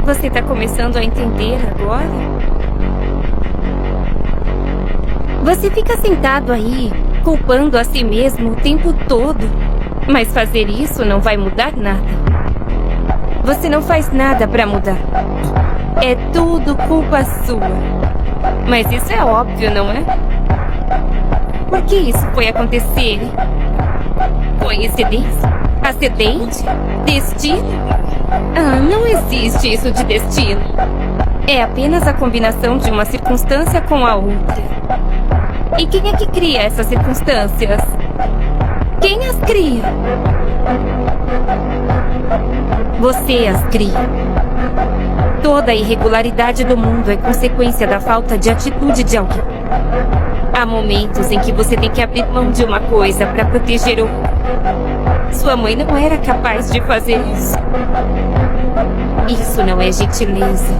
Você tá começando a entender agora? Você fica sentado aí, culpando a si mesmo o tempo todo. Mas fazer isso não vai mudar nada. Você não faz nada pra mudar. É tudo culpa sua. Mas isso é óbvio, não é? Por que isso foi acontecer? Coincidência? Acidente? Destino? Ah, não existe isso de destino. É apenas a combinação de uma circunstância com a outra. E quem é que cria essas circunstâncias? Quem as cria? Você as cria. Toda a irregularidade do mundo é consequência da falta de atitude de alguém. Há momentos em que você tem que abrir mão de uma coisa para proteger outra. Sua mãe não era capaz de fazer isso. Isso não é gentileza.